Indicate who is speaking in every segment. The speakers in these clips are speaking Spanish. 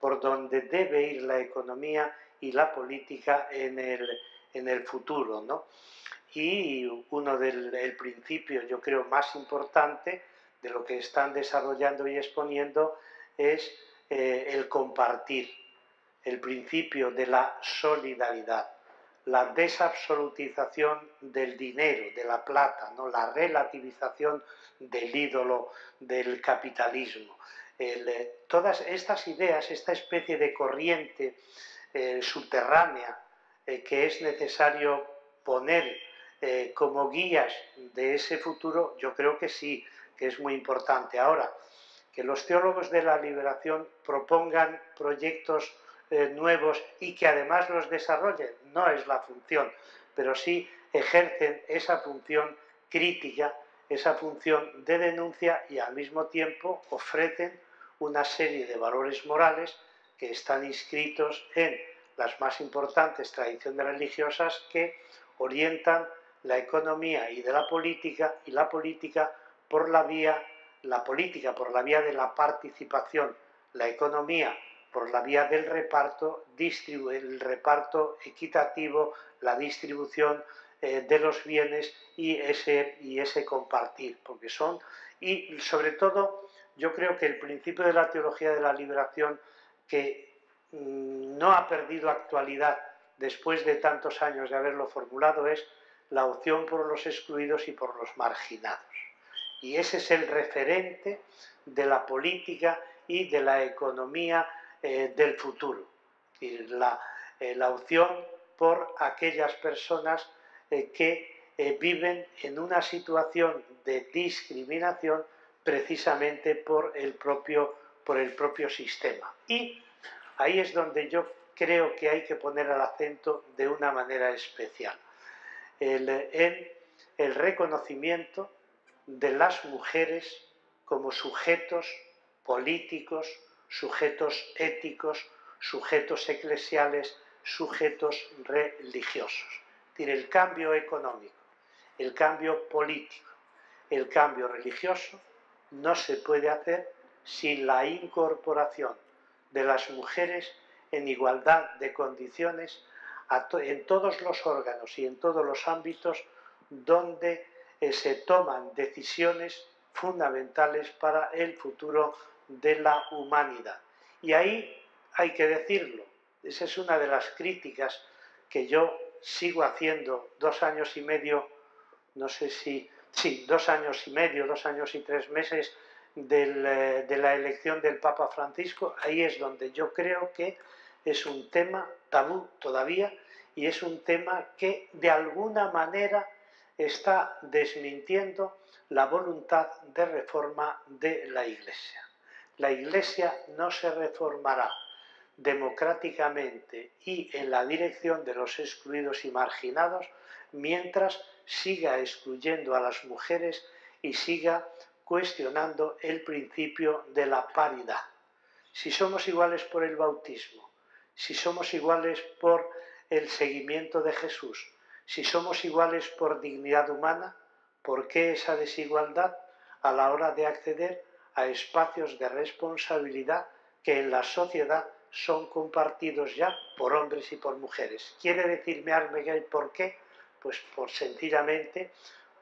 Speaker 1: por donde debe ir la economía y la política en el futuro, ¿no? Y uno del principio, yo creo, más importante de lo que están desarrollando y exponiendo es el compartir, el principio de la solidaridad, la desabsolutización del dinero, de la plata, ¿no? La relativización del ídolo del capitalismo. Todas estas ideas, esta especie de corriente subterránea que es necesario poner como guías de ese futuro, yo creo que sí, que es muy importante. Ahora, que los teólogos de la liberación propongan proyectos nuevos y que además los desarrollen, no es la función, pero sí ejercen esa función crítica, esa función de denuncia y al mismo tiempo ofrecen una serie de valores morales que están inscritos en las más importantes tradiciones religiosas que orientan la economía y la política por la vía de la participación, la economía por la vía del reparto, el reparto equitativo, la distribución de los bienes y ese compartir, porque son, y sobre todo yo creo que el principio de la teología de la liberación que no ha perdido actualidad después de tantos años de haberlo formulado es la opción por los excluidos y por los marginados. Y ese es el referente de la política y de la economía del futuro. Y la opción por aquellas personas que viven en una situación de discriminación precisamente por el propio sistema. Y ahí es donde yo creo que hay que poner el acento de una manera especial. En el reconocimiento de las mujeres como sujetos políticos, sujetos éticos, sujetos eclesiales, sujetos religiosos. Es decir, el cambio económico, el cambio político, el cambio religioso no se puede hacer sin la incorporación de las mujeres en igualdad de condiciones en todos los órganos y en todos los ámbitos donde se toman decisiones fundamentales para el futuro de la humanidad. Y ahí hay que decirlo, esa es una de las críticas que yo sigo haciendo 2 años y medio, no sé si, sí, 2 años y medio, 2 años y 3 meses de la elección del Papa Francisco. Ahí es donde yo creo que es un tema tabú todavía y es un tema que de alguna manera está desmintiendo la voluntad de reforma de la Iglesia. La Iglesia no se reformará democráticamente y en la dirección de los excluidos y marginados mientras siga excluyendo a las mujeres y siga cuestionando el principio de la paridad. Si somos iguales por el bautismo, si somos iguales por el seguimiento de Jesús, si somos iguales por dignidad humana, ¿por qué esa desigualdad a la hora de acceder a espacios de responsabilidad que en la sociedad son compartidos ya por hombres y por mujeres? ¿Quiere decirme Armengol por qué? Pues sencillamente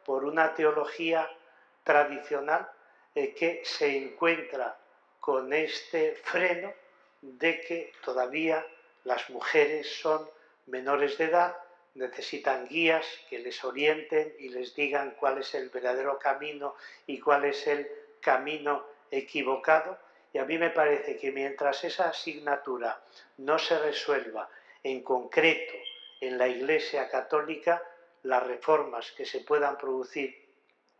Speaker 1: por una teología tradicional que se encuentra con este freno de que todavía las mujeres son menores de edad, necesitan guías que les orienten y les digan cuál es el verdadero camino y cuál es el camino equivocado. Y a mí me parece que mientras esa asignatura no se resuelva en concreto en la Iglesia Católica, las reformas que se puedan producir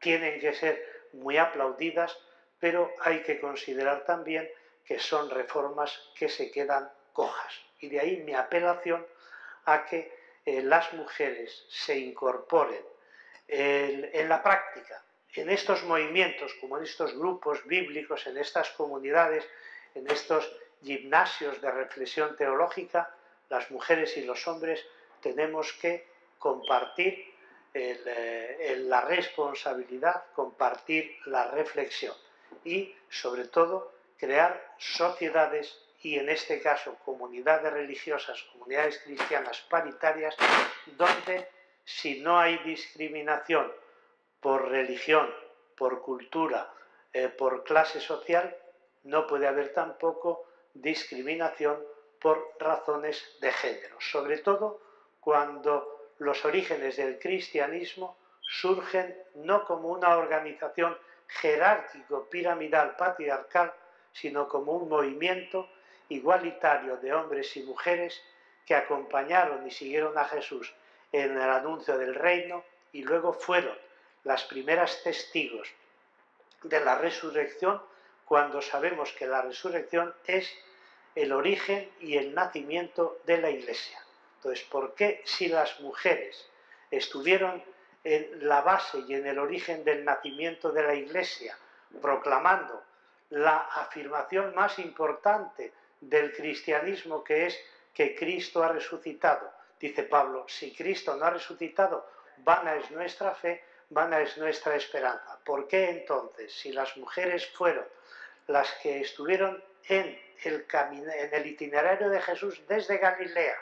Speaker 1: tienen que ser muy aplaudidas, pero hay que considerar también que son reformas que se quedan cojas. Y de ahí mi apelación a que las mujeres se incorporen en la práctica, en estos movimientos, como en estos grupos bíblicos, en estas comunidades, en estos gimnasios de reflexión teológica. Las mujeres y los hombres tenemos que compartir la responsabilidad, compartir la reflexión y, sobre todo, crear sociedades y en este caso comunidades religiosas, comunidades cristianas paritarias, donde si no hay discriminación por religión, por cultura, por clase social, no puede haber tampoco discriminación por razones de género, sobre todo cuando los orígenes del cristianismo surgen no como una organización jerárquico, piramidal, patriarcal, sino como un movimiento igualitario de hombres y mujeres que acompañaron y siguieron a Jesús en el anuncio del reino y luego fueron las primeras testigos de la resurrección, cuando sabemos que la resurrección es el origen y el nacimiento de la Iglesia. Entonces, ¿por qué si las mujeres estuvieron en la base y en el origen del nacimiento de la Iglesia, proclamando la afirmación más importante del cristianismo, que es que Cristo ha resucitado? Dice Pablo, si Cristo no ha resucitado, vana es nuestra fe, vana es nuestra esperanza. ¿Por qué entonces, si las mujeres fueron las que estuvieron en el itinerario de Jesús desde Galilea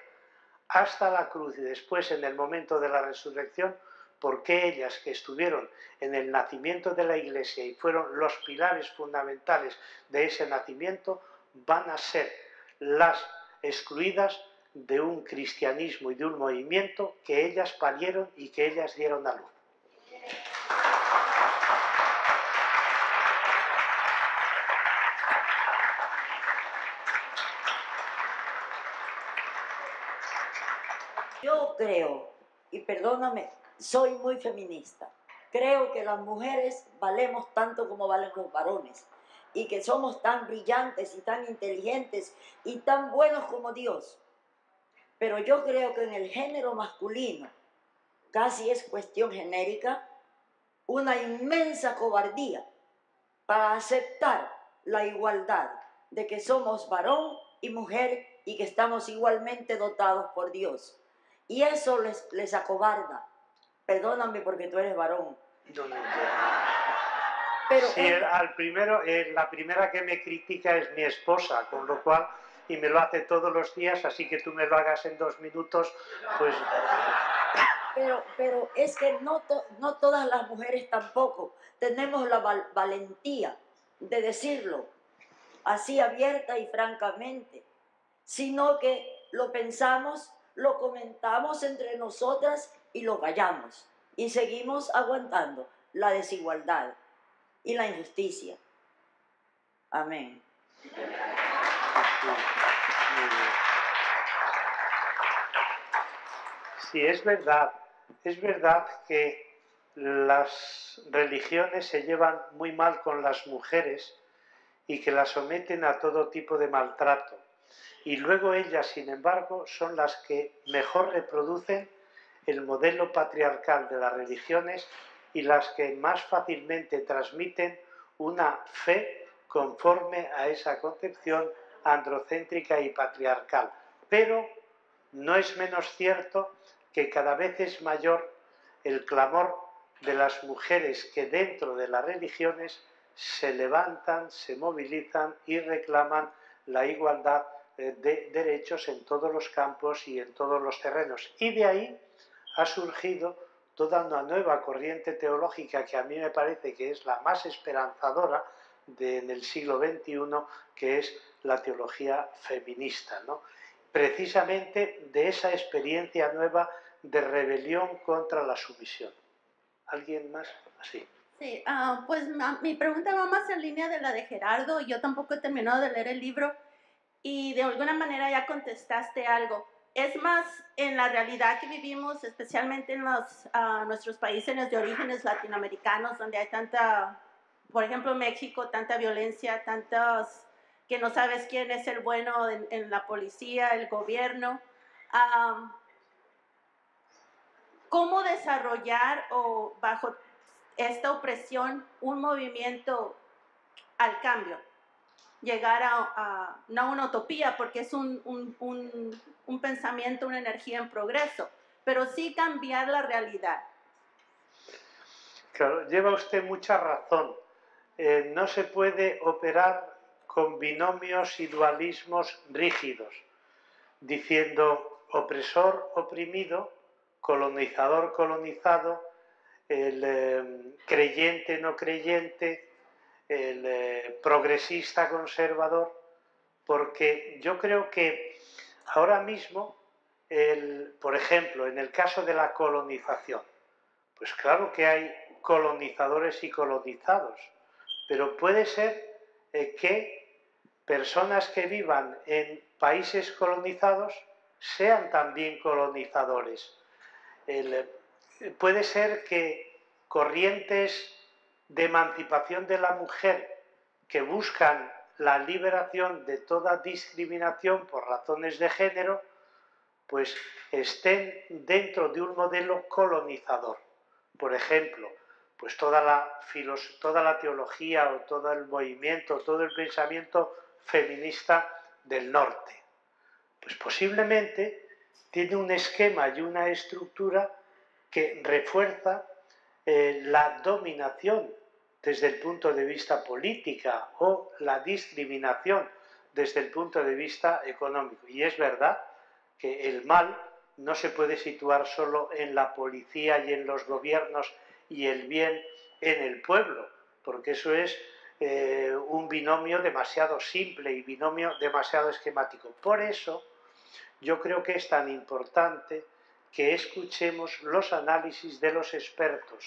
Speaker 1: hasta la cruz y después en el momento de la resurrección, por qué ellas que estuvieron en el nacimiento de la Iglesia y fueron los pilares fundamentales de ese nacimiento, van a ser las excluidas de un cristianismo y de un movimiento que ellas parieron y que ellas dieron a luz?
Speaker 2: Yo creo, y perdóname, soy muy feminista. Creo que las mujeres valemos tanto como valen los varones y que somos tan brillantes y tan inteligentes y tan buenos como Dios. Pero yo creo que en el género masculino, casi es cuestión genérica, una inmensa cobardía para aceptar la igualdad de que somos varón y mujer y que estamos igualmente dotados por Dios. Y eso les acobarda. Perdóname porque tú eres varón.
Speaker 1: Pero sí, la primera que me critica es mi esposa, con lo cual, y me lo hace todos los días, así que tú me lo hagas en 2 minutos, pues...
Speaker 2: Pero es que no todas las mujeres tampoco tenemos la valentía de decirlo así abierta y francamente, sino que lo pensamos, lo comentamos entre nosotras y lo callamos. Y seguimos aguantando la desigualdad y la injusticia. Amén.
Speaker 1: Sí, es verdad que las religiones se llevan muy mal con las mujeres y que las someten a todo tipo de maltrato. Y luego ellas, sin embargo, son las que mejor reproducen el modelo patriarcal de las religiones y las que más fácilmente transmiten una fe conforme a esa concepción androcéntrica y patriarcal. Pero no es menos cierto que cada vez es mayor el clamor de las mujeres que dentro de las religiones se levantan, se movilizan y reclaman la igualdad de derechos en todos los campos y en todos los terrenos. Y de ahí ha surgido toda una nueva corriente teológica que a mí me parece que es la más esperanzadora en el siglo XXI, que es la teología feminista, ¿no? Precisamente de esa experiencia nueva de rebelión contra la sumisión. ¿Alguien más? Sí.
Speaker 3: Sí, pues mi pregunta va más en línea de la de Gerardo. Yo tampoco he terminado de leer el libro y de alguna manera ya contestaste algo. Es más en la realidad que vivimos, especialmente en nuestros países de orígenes latinoamericanos, donde hay tanta, por ejemplo, México, tanta violencia, tantos que no sabes quién es el bueno en la policía, el gobierno. ¿Cómo desarrollar o bajo esta opresión un movimiento al cambio? Llegar no una utopía, porque es un pensamiento, una energía en progreso, pero sí cambiar la realidad.
Speaker 1: Claro, lleva usted mucha razón. No se puede operar con binomios y dualismos rígidos, diciendo opresor, oprimido, colonizador, colonizado, el creyente, no creyente, el progresista, conservador, porque yo creo que ahora mismo, por ejemplo, en el caso de la colonización, pues claro que hay colonizadores y colonizados, pero puede ser que personas que vivan en países colonizados sean también colonizadores. Puede ser que corrientes de emancipación de la mujer que buscan la liberación de toda discriminación por razones de género, pues estén dentro de un modelo colonizador. Por ejemplo, pues toda la teología o todo el movimiento, todo el pensamiento feminista del norte. Pues posiblemente tiene un esquema y una estructura que refuerza la dominación desde el punto de vista política o la discriminación desde el punto de vista económico. Y es verdad que el mal no se puede situar solo en la policía y en los gobiernos y el bien en el pueblo, porque eso es un binomio demasiado simple y binomio demasiado esquemático. Por eso yo creo que es tan importante que escuchemos los análisis de los expertos.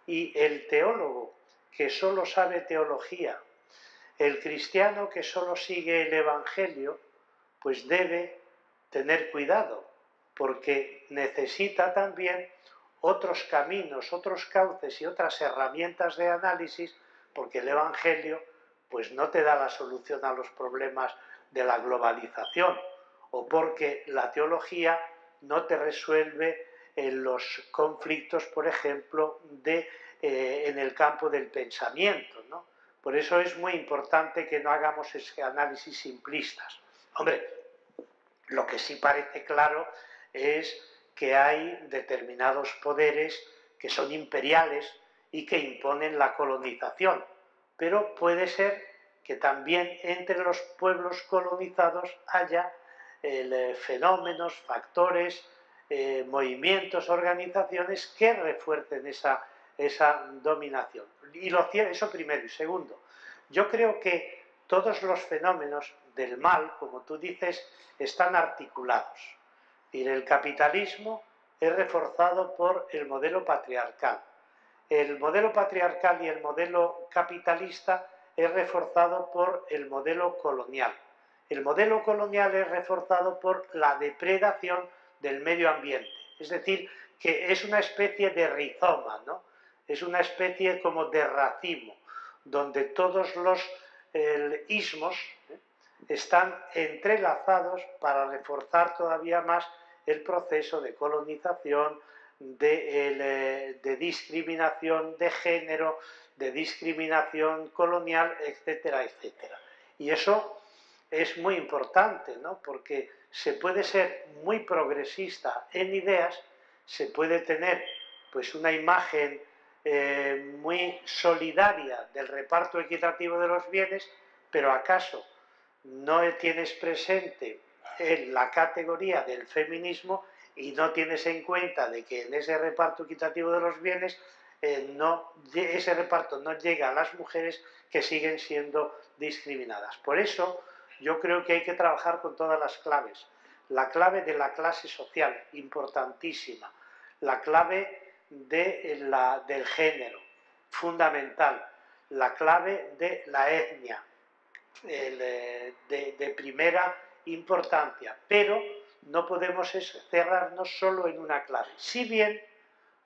Speaker 1: Y el teólogo que solo sabe teología, el cristiano que solo sigue el Evangelio, pues debe tener cuidado, porque necesita también otros caminos, otros cauces y otras herramientas de análisis, porque el Evangelio pues no te da la solución a los problemas de la globalización, o porque la teología no te resuelve los conflictos, por ejemplo, en el campo del pensamiento, ¿no? Por eso es muy importante que no hagamos ese análisis simplistas. Hombre, lo que sí parece claro es que hay determinados poderes que son imperiales y que imponen la colonización, pero puede ser que también entre los pueblos colonizados haya fenómenos, factores, movimientos, organizaciones que refuercen esa dominación. Y eso primero. Y segundo, yo creo que todos los fenómenos del mal, como tú dices, están articulados. Y el capitalismo es reforzado por el modelo patriarcal. El modelo patriarcal y el modelo capitalista es reforzado por el modelo colonial. El modelo colonial es reforzado por la depredación del medio ambiente. Es decir, que es una especie de rizoma, ¿no? Es una especie como de racimo, donde todos los ismos están entrelazados para reforzar todavía más el proceso de colonización, de discriminación de género, de discriminación colonial, etcétera, etcétera. Y eso es muy importante, ¿no? Porque se puede ser muy progresista en ideas, se puede tener pues una imagen muy solidaria del reparto equitativo de los bienes, pero ¿acaso no tienes presente en la categoría del feminismo y no tienes en cuenta de que en ese reparto equitativo de los bienes ese reparto no llega a las mujeres que siguen siendo discriminadas? Por eso yo creo que hay que trabajar con todas las claves. La clave de la clase social, importantísima. La clave del género, fundamental. La clave de la etnia, de primera importancia. Pero no podemos cerrarnos solo en una clave. Si bien,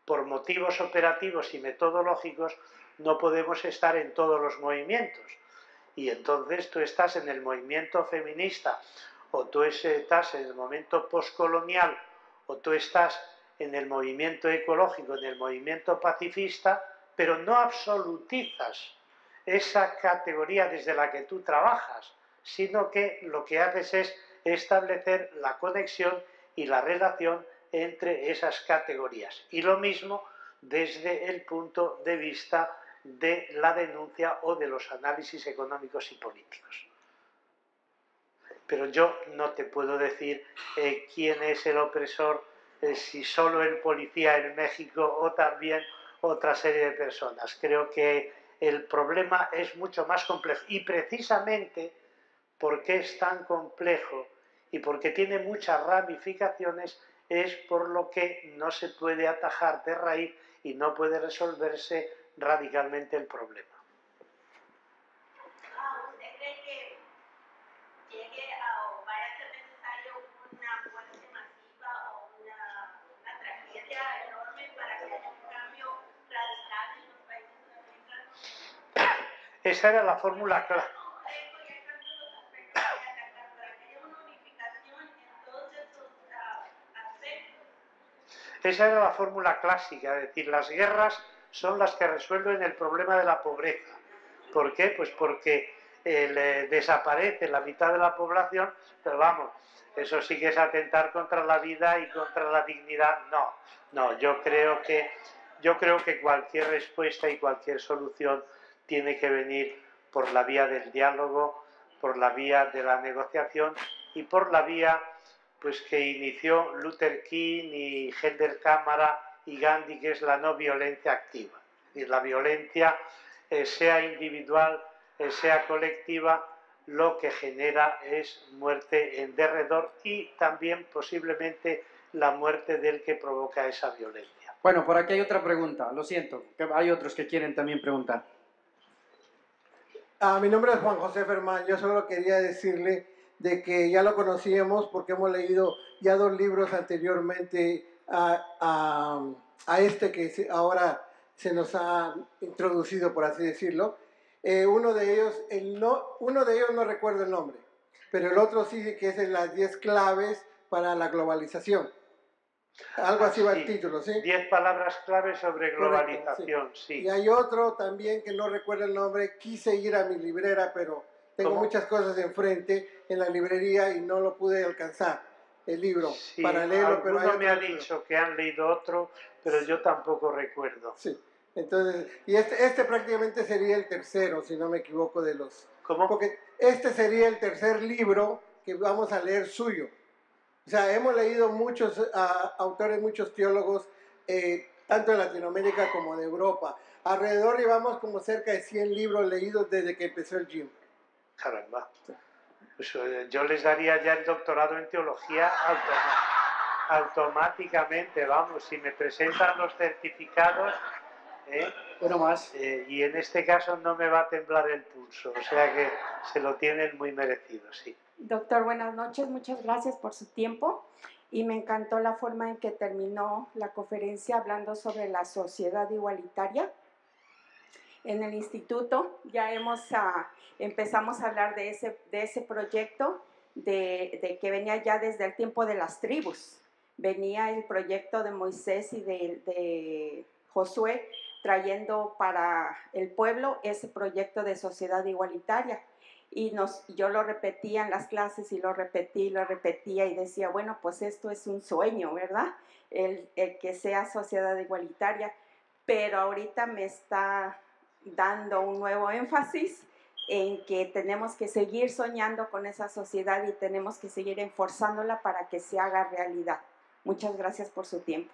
Speaker 1: por motivos operativos y metodológicos, no podemos estar en todos los movimientos. Y entonces tú estás en el movimiento feminista, o tú estás en el movimiento postcolonial, o tú estás en el movimiento ecológico, en el movimiento pacifista, pero no absolutizas esa categoría desde la que tú trabajas, sino que lo que haces es establecer la conexión y la relación entre esas categorías. Y lo mismo desde el punto de vista de la denuncia o de los análisis económicos y políticos. Pero yo no te puedo decir quién es el opresor, si solo el policía en México o también otra serie de personas. Creo que el problema es mucho más complejo y precisamente porque es tan complejo y porque tiene muchas ramificaciones es por lo que no se puede atajar de raíz y no puede resolverse radicalmente el problema.
Speaker 3: ¿Usted cree que llegue o vaya a ser necesario una muerte masiva o una tragedia enorme para que haya un cambio radical en los países sudamericanos?
Speaker 1: Esa era la fórmula clara. Esa era la fórmula clásica, es decir, las guerras son las que resuelven el problema de la pobreza. ¿Por qué? Pues porque desaparece la mitad de la población, pero vamos, eso sí que es atentar contra la vida y contra la dignidad. No, yo creo que cualquier respuesta y cualquier solución tiene que venir por la vía del diálogo, por la vía de la negociación y por la vía pues que inició Luther King y Herbert Cámara y Gandhi, que es la no violencia activa. Es decir, la violencia, sea individual, sea colectiva, lo que genera es muerte en derredor y también posiblemente la muerte del que provoca esa violencia.
Speaker 4: Bueno, por aquí hay otra pregunta, lo siento, que hay otros que quieren también preguntar.
Speaker 5: Mi nombre es Juan José Fermán, yo solo quería decirle de que ya lo conocíamos porque hemos leído ya 2 libros anteriormente a este que ahora se nos ha introducido, por así decirlo. Uno de ellos no recuerdo el nombre, pero el otro sí, que es las 10 claves para la globalización. Algo así va el título, ¿sí?
Speaker 1: 10 palabras claves sobre globalización. Correcto, sí.
Speaker 5: Y hay otro también que no recuerdo el nombre, quise ir a mi librera, pero tengo muchas cosas enfrente en la librería y no lo pude alcanzar, el libro,
Speaker 1: sí,
Speaker 5: para leerlo. Pero
Speaker 1: alguno me ha dicho que han leído otro, pero yo tampoco recuerdo.
Speaker 5: Sí, entonces, y este prácticamente sería el tercero, si no me equivoco, de los...
Speaker 1: ¿Cómo?
Speaker 5: Porque este sería el tercer libro que vamos a leer suyo. O sea, hemos leído muchos autores, muchos teólogos, tanto de Latinoamérica como de Europa. Alrededor llevamos como cerca de 100 libros leídos desde que empezó el GYM.
Speaker 1: Caramba. Pues yo les daría ya el doctorado en teología automáticamente, vamos, si me presentan los certificados,
Speaker 4: Uno más.
Speaker 1: Y en este caso no me va a temblar el pulso, o sea que se lo tienen muy merecido, sí.
Speaker 6: Doctor, buenas noches, muchas gracias por su tiempo y me encantó la forma en que terminó la conferencia hablando sobre la sociedad igualitaria. En el instituto ya empezamos a hablar de ese proyecto de que venía ya desde el tiempo de las tribus. Venía el proyecto de Moisés y de Josué trayendo para el pueblo ese proyecto de sociedad igualitaria. Y yo lo repetía en las clases y lo repetía y decía, bueno, pues esto es un sueño, ¿verdad? El que sea sociedad igualitaria. Pero ahorita me está dando un nuevo énfasis en que tenemos que seguir soñando con esa sociedad y tenemos que seguir enforzándola para que se haga realidad. Muchas gracias por su tiempo.